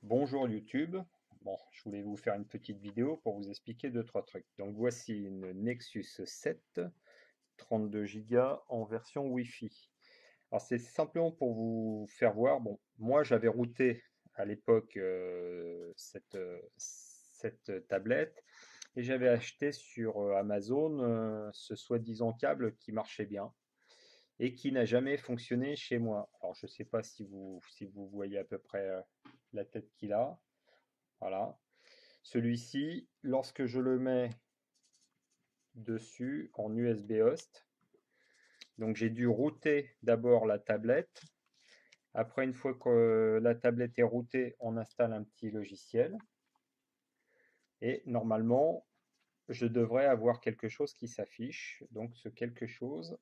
Bonjour YouTube. Bon, je voulais vous faire une petite vidéo pour vous expliquer deux, trois trucs. Donc voici une Nexus 7 32 Go en version Wi-Fi. Alors c'est simplement pour vous faire voir. Bon, moi j'avais routé à l'époque cette tablette et j'avais acheté sur Amazon ce soi-disant câble qui marchait bien et qui n'a jamais fonctionné chez moi. Alors je ne sais pas si vous voyez à peu près la tête qu'il a. Voilà. Celui-ci, lorsque je le mets dessus en USB host, donc j'ai dû router d'abord la tablette. Après, une fois que la tablette est routée, on installe un petit logiciel. Et normalement, je devrais avoir quelque chose qui s'affiche. Donc ce quelque chose,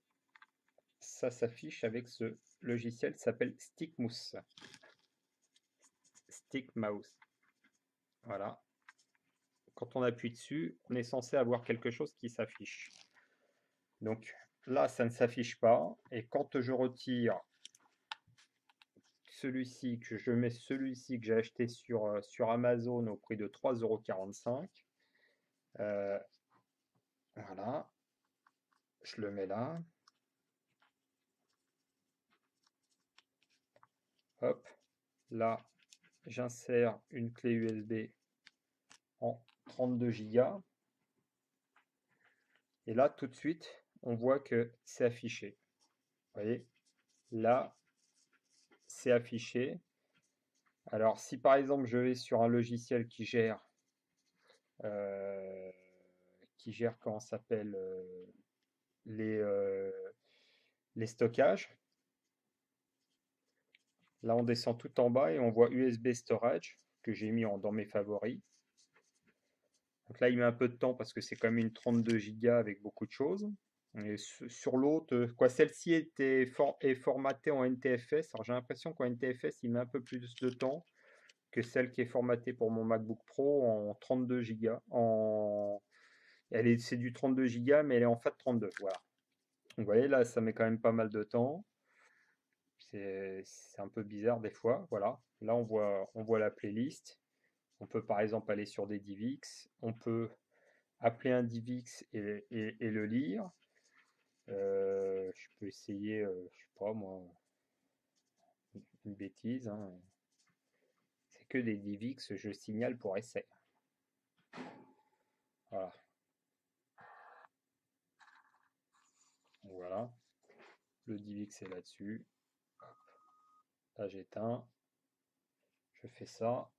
ça s'affiche avec ce logiciel qui s'appelle StickMouse. StickMouse. Voilà. Quand on appuie dessus, on est censé avoir quelque chose qui s'affiche. Donc là, ça ne s'affiche pas. Et quand je retire celui-ci, que je mets celui-ci que j'ai acheté sur Amazon au prix de 3,45 €, voilà, je le mets là. Hop, là, j'insère une clé USB en 32 Go. Et là, tout de suite, on voit que c'est affiché. Vous voyez, là, c'est affiché. Alors, si par exemple, je vais sur un logiciel euh, qui gère comment ça s'appelle, les, euh, les stockages, là, on descend tout en bas et on voit USB Storage que j'ai mis dans mes favoris. Donc là, il met un peu de temps parce que c'est quand même une 32 Go avec beaucoup de choses. Et sur l'autre, quoi, celle-ci est formatée en NTFS. Alors j'ai l'impression qu'en NTFS, il met un peu plus de temps que celle qui est formatée pour mon MacBook Pro en 32 Go. C'est du 32 Go, mais elle est en FAT32. Voilà. Donc, vous voyez, là, ça met quand même pas mal de temps. C'est un peu bizarre des fois. Voilà. Là, on voit la playlist. On peut par exemple aller sur des DivX. On peut appeler un DivX et le lire. Je peux essayer, je sais pas moi, une bêtise, hein. C'est que des DivX, je signale pour essai. Voilà. Voilà. Le DivX est là-dessus. Là, j'éteins. Je fais ça.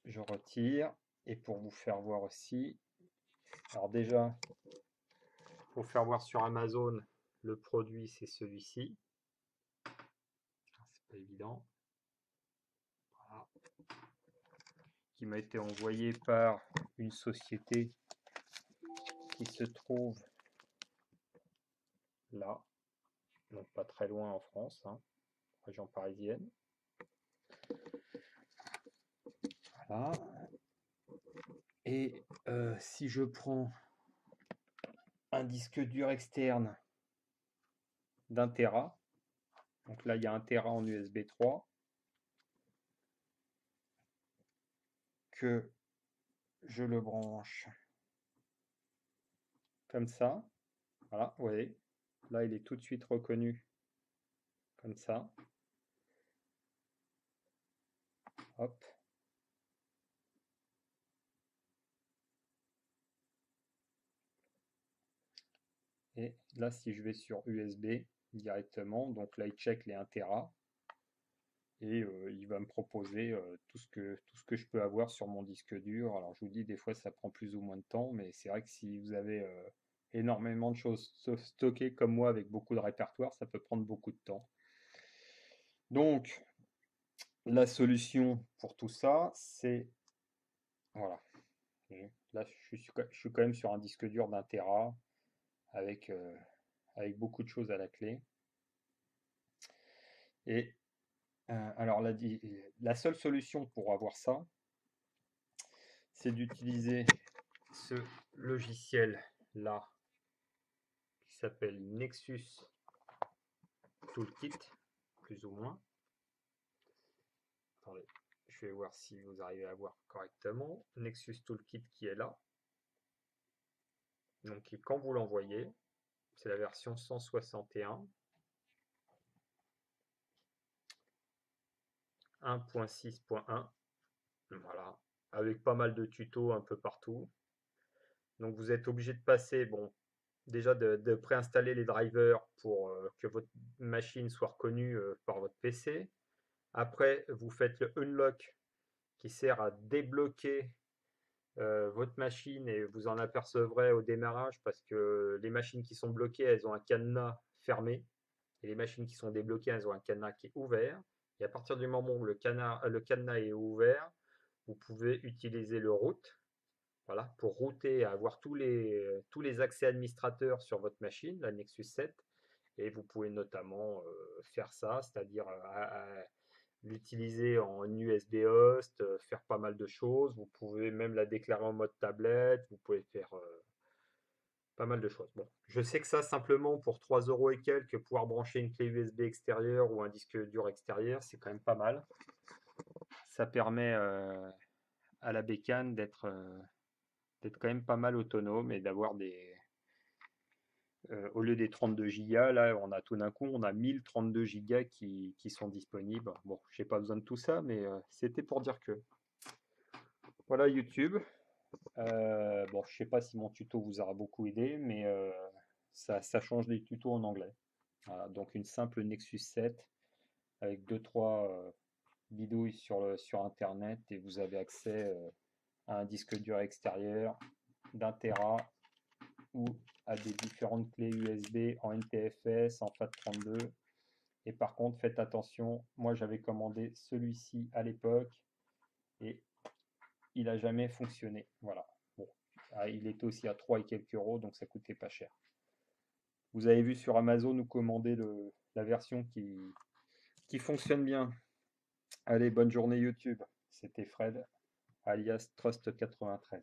Je retire. Et pour vous faire voir aussi, alors déjà, pour faire voir sur Amazon, le produit, c'est celui-ci. C'est pas évident. Voilà. Qui m'a été envoyé par une société qui se trouve là, donc pas très loin en France, hein, région parisienne. Voilà. Et si je prends un disque dur externe d'1 Tera, donc là il y a 1 Tera en USB 3, que je le branche comme ça, voilà, vous voyez, là il est tout de suite reconnu comme ça. Hop. Et là, si je vais sur USB directement, donc là, il check les 1 Tera et il va me proposer tout ce que je peux avoir sur mon disque dur. Alors, je vous dis, des fois, ça prend plus ou moins de temps, mais c'est vrai que si vous avez énormément de choses stockées comme moi avec beaucoup de répertoire, ça peut prendre beaucoup de temps. Donc, la solution pour tout ça, c'est... Voilà. Là, je suis quand même sur un disque dur d'1 Tera avec beaucoup de choses à la clé. Et alors, la seule solution pour avoir ça, c'est d'utiliser ce logiciel-là qui s'appelle Nexus Toolkit, plus ou moins. Attendez, Je vais voir si vous arrivez à voir correctement. Nexus Toolkit qui est là. Donc quand vous l'envoyez, c'est la version 161. 1.6.1. Voilà. Avec pas mal de tutos un peu partout. Donc vous êtes obligé de passer, bon, déjà de préinstaller les drivers pour que votre machine soit reconnue par votre PC. Après, vous faites le unlock qui sert à débloquer votre machine et vous en apercevrez au démarrage parce que les machines qui sont bloquées, elles ont un cadenas fermé et les machines qui sont débloquées, elles ont un cadenas qui est ouvert. Et à partir du moment où le cadenas est ouvert, vous pouvez utiliser le root, voilà, pour router et avoir tous les accès administrateurs sur votre machine, la Nexus 7. Et vous pouvez notamment faire ça, c'est-à-dire l'utiliser en USB host, faire pas mal de choses. Vous pouvez même la déclarer en mode tablette. Vous pouvez faire pas mal de choses. Bon, je sais que ça, simplement pour 3 euros et quelques, pouvoir brancher une clé USB extérieure ou un disque dur extérieur, c'est quand même pas mal. Ça permet à la bécane d'être quand même pas mal autonome et d'avoir au lieu des 32 Go, là, on a tout d'un coup, on a 1032 Go qui sont disponibles. Bon, j'ai pas besoin de tout ça, mais c'était pour dire que. Voilà YouTube. Bon, je sais pas si mon tuto vous aura beaucoup aidé, mais ça change des tutos en anglais. Voilà, donc une simple Nexus 7 avec 2-3 bidouilles sur Internet et vous avez accès à un disque dur extérieur d'1 Tera ou à des différentes clés USB en NTFS, en FAT32. Et par contre, faites attention, moi j'avais commandé celui-ci à l'époque et il n'a jamais fonctionné. Voilà. Bon, il était aussi à 3 et quelques euros, donc ça coûtait pas cher. Vous avez vu sur Amazon nous commander la version qui fonctionne bien. Allez, bonne journée YouTube. C'était Fred, alias Trust93.